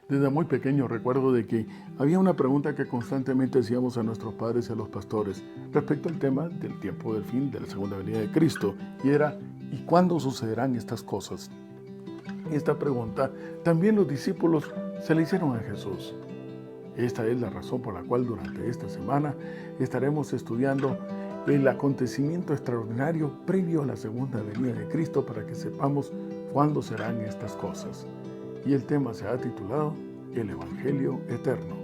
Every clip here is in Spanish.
Desde muy pequeño recuerdo de que había una pregunta que constantemente hacíamos a nuestros padres y a los pastores respecto al tema del tiempo del fin de la segunda venida de Cristo, y era: ¿y cuándo sucederán estas cosas? Esta pregunta también los discípulos se la hicieron a Jesús. Esta es la razón por la cual durante esta semana estaremos estudiando el acontecimiento extraordinario previo a la segunda venida de Cristo, para que sepamos cuándo serán estas cosas. Y el tema se ha titulado El Evangelio Eterno,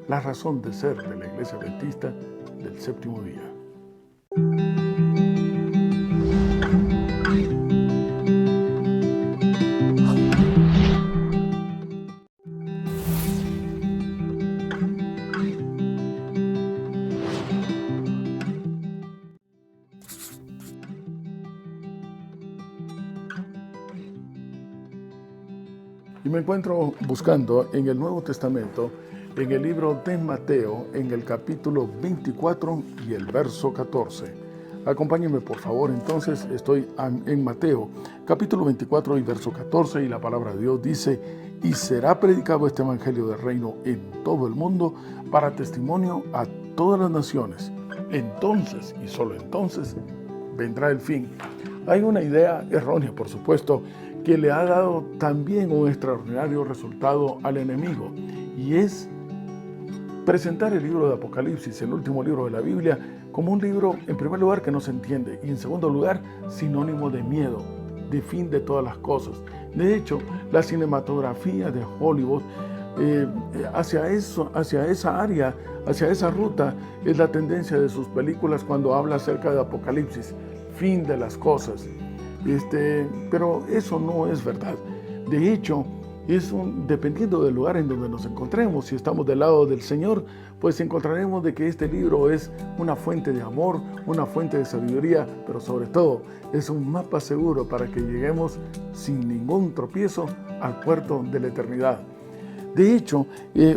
la razón de ser de la Iglesia Adventista del Séptimo Día. Y me encuentro buscando en el Nuevo Testamento, en el libro de Mateo, en el capítulo 24 y el verso 14. Acompáñenme por favor, entonces estoy en Mateo, capítulo 24 y verso 14, y la palabra de Dios dice: y será predicado este evangelio del reino en todo el mundo para testimonio a todas las naciones. Entonces, y solo entonces, vendrá el fin. Hay una idea errónea, por supuesto, que le ha dado también un extraordinario resultado al enemigo, y es presentar el libro de Apocalipsis, el último libro de la Biblia, como un libro, en primer lugar, que no se entiende, y en segundo lugar, sinónimo de miedo, de fin de todas las cosas. De hecho, la cinematografía de Hollywood hacia esa área, hacia esa ruta, es la tendencia de sus películas cuando habla acerca de Apocalipsis, fin de las cosas. Pero eso no es verdad. De hecho, dependiendo del lugar en donde nos encontremos, si estamos del lado del Señor, pues encontraremos de que este libro es una fuente de amor, una fuente de sabiduría, pero sobre todo es un mapa seguro para que lleguemos sin ningún tropiezo al puerto de la eternidad. De hecho,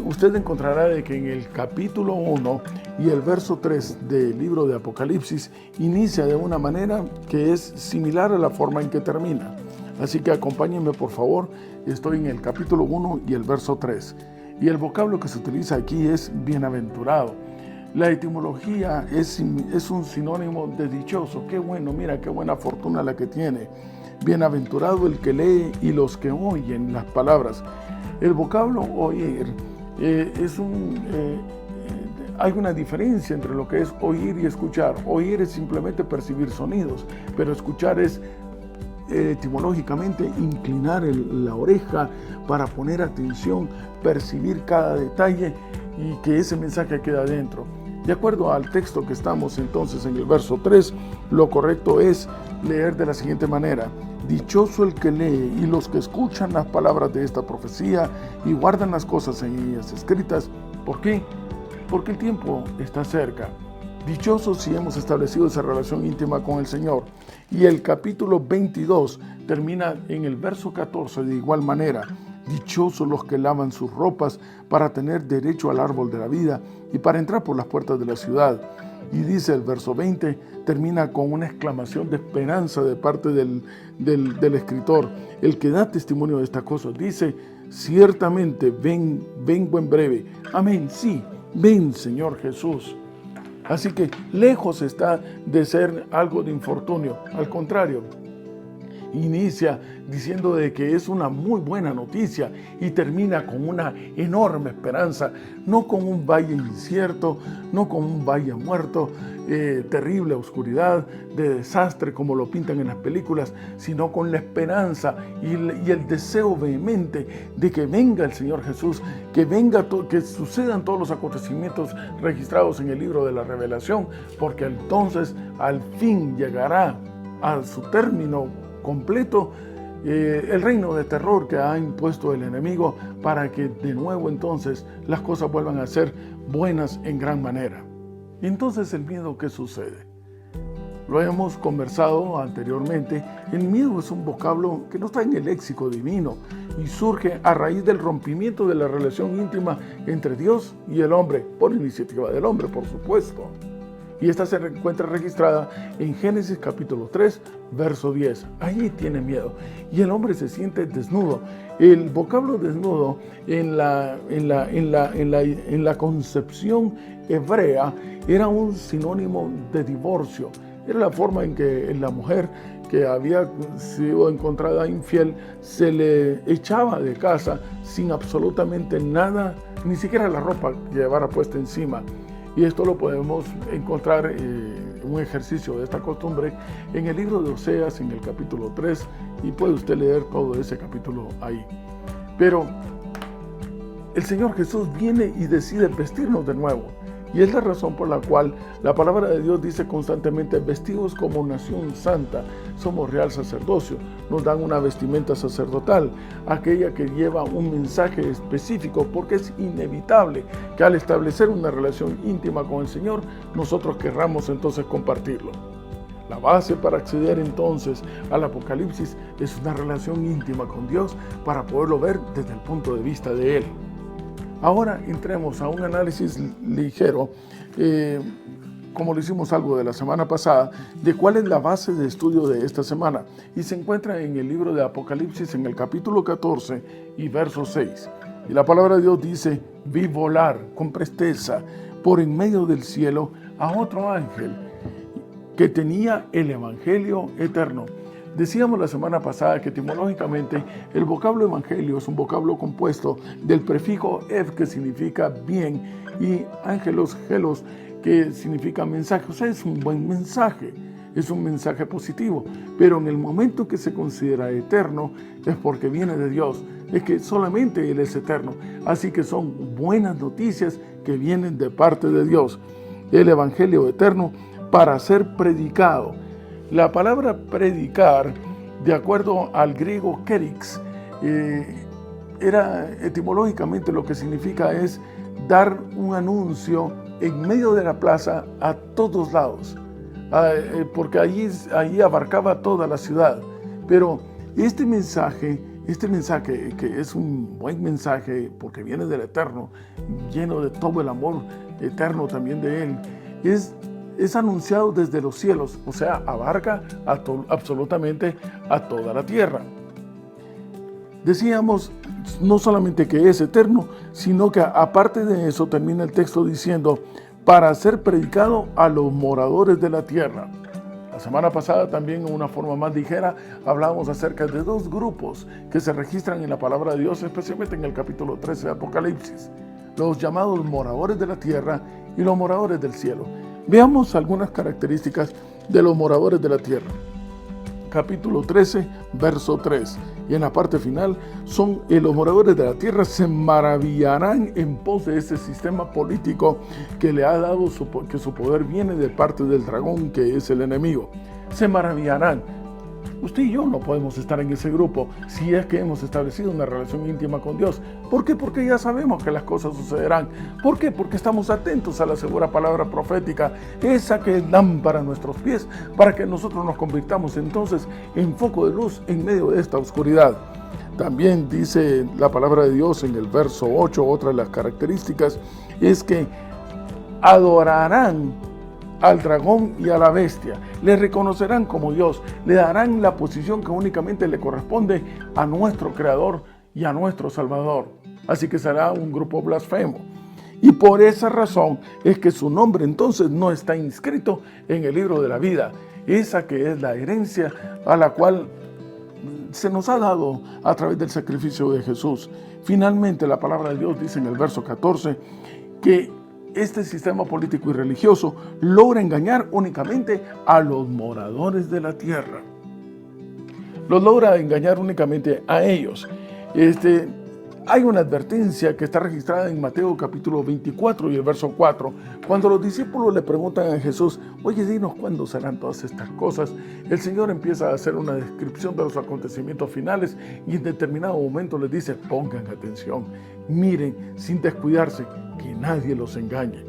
usted encontrará de que en el capítulo 1 y el verso 3 del libro de Apocalipsis inicia de una manera que es similar a la forma en que termina. Así que acompáñenme por favor, estoy en el capítulo 1 y el verso 3. Y el vocablo que se utiliza aquí es bienaventurado. La etimología es un sinónimo de dichoso. Qué bueno, mira qué buena fortuna la que tiene. Bienaventurado el que lee y los que oyen las palabras. El vocablo oír hay una diferencia entre lo que es oír y escuchar. Oír es simplemente percibir sonidos, pero escuchar es etimológicamente inclinar la oreja para poner atención, percibir cada detalle y que ese mensaje quede adentro. De acuerdo al texto que estamos entonces en el verso 3, lo correcto es leer de la siguiente manera: dichoso el que lee y los que escuchan las palabras de esta profecía y guardan las cosas en ellas escritas. ¿Por qué? Porque el tiempo está cerca. Dichosos si hemos establecido esa relación íntima con el Señor. Y el capítulo 22 termina en el verso 14 de igual manera: dichosos los que lavan sus ropas para tener derecho al árbol de la vida y para entrar por las puertas de la ciudad. Y dice el verso 20, termina con una exclamación de esperanza de parte del escritor, el que da testimonio de esta cosa. Dice: ciertamente vengo en breve. Amén, sí, ven Señor Jesús. Así que lejos está de ser algo de infortunio, al contrario, inicia diciendo de que es una muy buena noticia y termina con una enorme esperanza, no con un valle incierto, no con un valle muerto, terrible oscuridad, de desastre como lo pintan en las películas, sino con la esperanza y el deseo vehemente de que venga el Señor Jesús, que sucedan todos los acontecimientos registrados en el libro de la Revelación, porque entonces al fin llegará a su término completo el reino de terror que ha impuesto el enemigo, para que de nuevo entonces las cosas vuelvan a ser buenas en gran manera. Y entonces el miedo, ¿qué sucede? Lo hemos conversado anteriormente. El miedo es un vocablo que no está en el léxico divino y surge a raíz del rompimiento de la relación íntima entre Dios y el hombre, por iniciativa del hombre, por supuesto. Y esta se encuentra registrada en Génesis capítulo 3, verso 10. Allí tiene miedo. Y el hombre se siente desnudo. El vocablo desnudo en la concepción hebrea era un sinónimo de divorcio. Era la forma en que la mujer que había sido encontrada infiel se le echaba de casa sin absolutamente nada, ni siquiera la ropa que llevara puesta encima. Y esto lo podemos encontrar, un ejercicio de esta costumbre, en el libro de Oseas, en el capítulo 3, y puede usted leer todo ese capítulo ahí. Pero el Señor Jesús viene y decide vestirnos de nuevo. Y es la razón por la cual la palabra de Dios dice constantemente: vestidos como nación santa, somos real sacerdocio. Nos dan una vestimenta sacerdotal, aquella que lleva un mensaje específico, porque es inevitable que al establecer una relación íntima con el Señor, nosotros querramos entonces compartirlo. La base para acceder entonces al Apocalipsis es una relación íntima con Dios para poderlo ver desde el punto de vista de Él. Ahora entremos a un análisis ligero, como lo hicimos algo de la semana pasada, de cuál es la base de estudio de esta semana. Y se encuentra en el libro de Apocalipsis, en el capítulo 14 y verso 6. Y la palabra de Dios dice: vi volar con presteza por en medio del cielo a otro ángel que tenía el evangelio eterno. Decíamos la semana pasada que etimológicamente el vocablo evangelio es un vocablo compuesto del prefijo ev, que significa bien, y ángelos, gelos, que significa mensaje. O sea, es un buen mensaje, es un mensaje positivo, pero en el momento que se considera eterno es porque viene de Dios, es que solamente Él es eterno, así que son buenas noticias que vienen de parte de Dios. El evangelio eterno para ser predicado. La palabra predicar, de acuerdo al griego kerix, era etimológicamente lo que significa es dar un anuncio en medio de la plaza a todos lados, porque allí abarcaba toda la ciudad. Pero este mensaje que es un buen mensaje porque viene del Eterno, lleno de todo el amor eterno también de Él, es anunciado desde los cielos, o sea, abarca absolutamente a toda la tierra. Decíamos no solamente que es eterno, sino que aparte de eso termina el texto diciendo: para ser predicado a los moradores de la tierra. La semana pasada también, en una forma más ligera, hablábamos acerca de dos grupos que se registran en la palabra de Dios, especialmente en el capítulo 13 de Apocalipsis: los llamados moradores de la tierra y los moradores del cielo. Veamos algunas características de los moradores de la tierra. Capítulo 13, verso 3. Y en la parte final son: los moradores de la tierra se maravillarán en pos de ese sistema político que le ha dado que su poder viene de parte del dragón, que es el enemigo. Se maravillarán. Usted y yo no podemos estar en ese grupo si es que hemos establecido una relación íntima con Dios. ¿Por qué? Porque ya sabemos que las cosas sucederán. ¿Por qué? Porque estamos atentos a la segura palabra profética, esa que es lámpara a nuestros pies, para que nosotros nos convirtamos entonces en foco de luz en medio de esta oscuridad. También dice la palabra de Dios en el verso 8, otra de las características es que adorarán al dragón y a la bestia, le reconocerán como Dios, le darán la posición que únicamente le corresponde a nuestro Creador y a nuestro Salvador. Así que será un grupo blasfemo. Y por esa razón es que su nombre entonces no está inscrito en el libro de la vida, esa que es la herencia a la cual se nos ha dado a través del sacrificio de Jesús. Finalmente, la palabra de Dios dice en el verso 14 que este sistema político y religioso logra engañar únicamente a los moradores de la tierra. Los logra engañar únicamente a ellos. Hay una advertencia que está registrada en Mateo capítulo 24 y el verso 4. Cuando los discípulos le preguntan a Jesús: oye, dinos cuándo serán todas estas cosas, el Señor empieza a hacer una descripción de los acontecimientos finales y en determinado momento les dice: pongan atención, miren sin descuidarse, que nadie los engañe.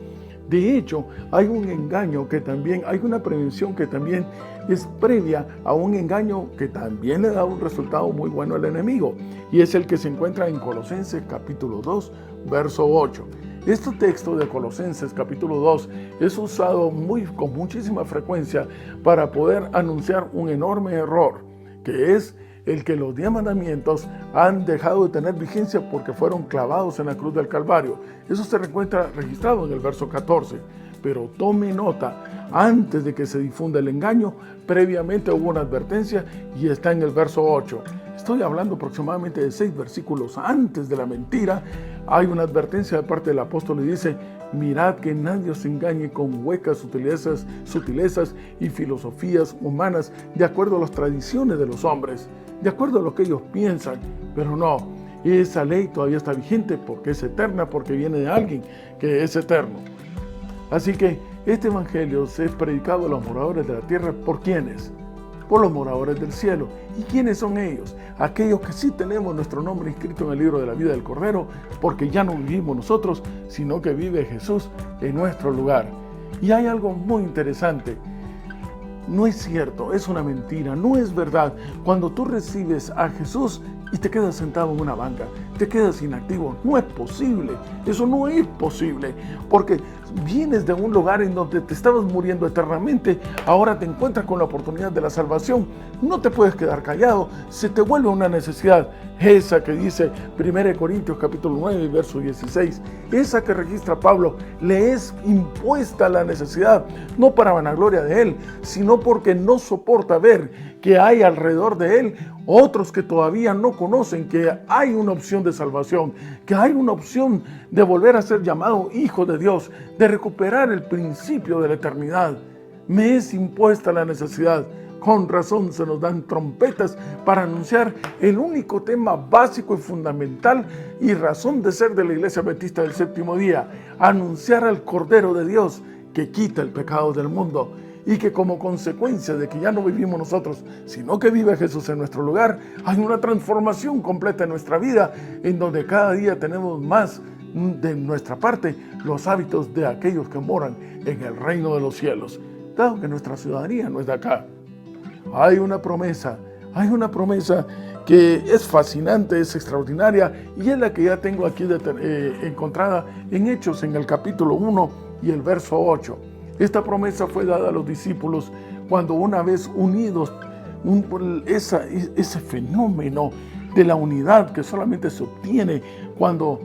De hecho, hay un engaño que también, hay una prevención que también es previa a un engaño que también le da un resultado muy bueno al enemigo, y es el que se encuentra en Colosenses capítulo 2, verso 8. Este texto de Colosenses capítulo 2 es usado con muchísima frecuencia para poder anunciar un enorme error, que es el que los 10 mandamientos han dejado de tener vigencia porque fueron clavados en la cruz del Calvario. Eso se encuentra registrado en el verso 14. Pero tome nota, antes de que se difunda el engaño, previamente hubo una advertencia y está en el verso 8. Estoy hablando aproximadamente de 6 versículos antes de la mentira. Hay una advertencia de parte del apóstol y dice: mirad que nadie os engañe con huecas sutilezas y filosofías humanas, de acuerdo a las tradiciones de los hombres, de acuerdo a lo que ellos piensan. Pero no, esa ley todavía está vigente porque es eterna, porque viene de alguien que es eterno. Así que este evangelio es predicado a los moradores de la tierra. ¿Por quiénes? Por los moradores del cielo. ¿Y quiénes son ellos? Aquellos que sí tenemos nuestro nombre inscrito en el libro de la vida del Cordero, porque ya no vivimos nosotros, sino que vive Jesús en nuestro lugar. Y hay algo muy interesante. No es cierto, es una mentira, no es verdad. Cuando tú recibes a Jesús y te quedas sentado en una banca, te quedas inactivo, no es posible. Eso no es posible, porque vienes de un lugar en donde te estabas muriendo eternamente, ahora te encuentras con la oportunidad de la salvación. No te puedes quedar callado, se te vuelve una necesidad. Esa que dice 1 Corintios capítulo 9, verso 16, esa que registra Pablo, le es impuesta la necesidad, no para vanagloria de él, sino porque no soporta ver que hay alrededor de él otros que todavía no conocen que hay una opción de salvación, que hay una opción de volver a ser llamado hijo de Dios, de recuperar el principio de la eternidad. Me es impuesta la necesidad. Con razón se nos dan trompetas para anunciar el único tema básico y fundamental y razón de ser de la Iglesia Adventista del Séptimo Día: anunciar al Cordero de Dios que quita el pecado del mundo, y que como consecuencia de que ya no vivimos nosotros, sino que vive Jesús en nuestro lugar, hay una transformación completa en nuestra vida, en donde cada día tenemos más de nuestra parte los hábitos de aquellos que moran en el reino de los cielos, dado que nuestra ciudadanía no es de acá. Hay una promesa que es fascinante, es extraordinaria, y es la que ya tengo aquí encontrada en Hechos, en el capítulo 1 y el verso 8. Esta promesa fue dada a los discípulos cuando, una vez unidos, ese fenómeno de la unidad que solamente se obtiene cuando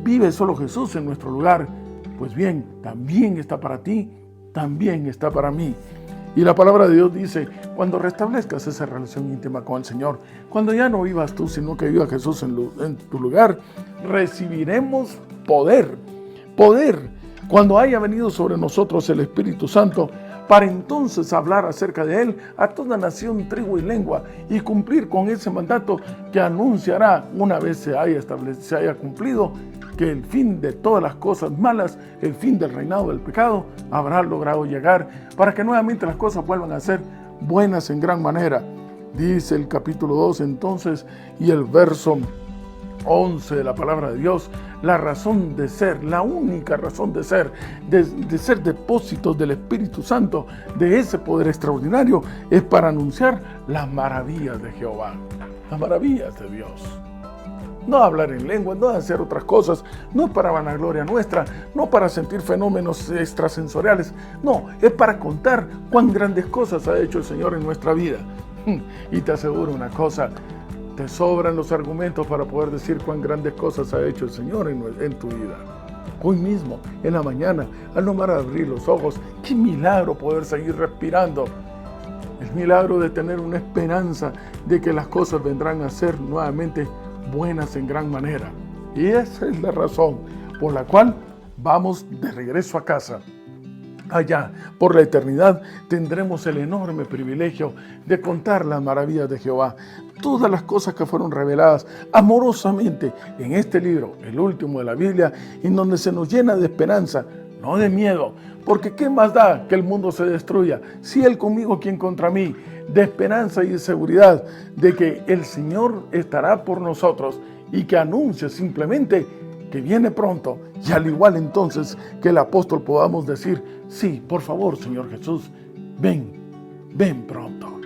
vive solo Jesús en nuestro lugar, pues bien, también está para ti, también está para mí. Y la palabra de Dios dice: cuando restablezcas esa relación íntima con el Señor, cuando ya no vivas tú, sino que viva Jesús en tu lugar, recibiremos poder. Cuando haya venido sobre nosotros el Espíritu Santo, para entonces hablar acerca de Él a toda nación, tribu y lengua, y cumplir con ese mandato que anunciará, una vez se haya cumplido, que el fin de todas las cosas malas, el fin del reinado del pecado, habrá logrado llegar, para que nuevamente las cosas vuelvan a ser buenas en gran manera. Dice el capítulo 2 entonces, y el verso 11 de la palabra de Dios: la razón de ser, la única razón de ser depósitos del Espíritu Santo, de ese poder extraordinario, es para anunciar las maravillas de Jehová, las maravillas de Dios. No hablar en lengua, no hacer otras cosas, no para vanagloria nuestra, no para sentir fenómenos extrasensoriales, no, es para contar cuán grandes cosas ha hecho el Señor en nuestra vida. Y te aseguro una cosa: te sobran los argumentos para poder decir cuán grandes cosas ha hecho el Señor en tu vida. Hoy mismo, en la mañana, al nomás abrir los ojos, qué milagro poder seguir respirando. El milagro de tener una esperanza de que las cosas vendrán a ser nuevamente buenas en gran manera. Y esa es la razón por la cual vamos de regreso a casa. Allá, por la eternidad, tendremos el enorme privilegio de contar las maravillas de Jehová, todas las cosas que fueron reveladas amorosamente en este libro, el último de la Biblia, en donde se nos llena de esperanza, no de miedo, porque ¿qué más da que el mundo se destruya? Si Él conmigo, ¿quién contra mí? De esperanza y de seguridad de que el Señor estará por nosotros, y que anuncia simplemente que viene pronto, y al igual entonces que el apóstol podamos decir: sí, por favor, Señor Ven pronto.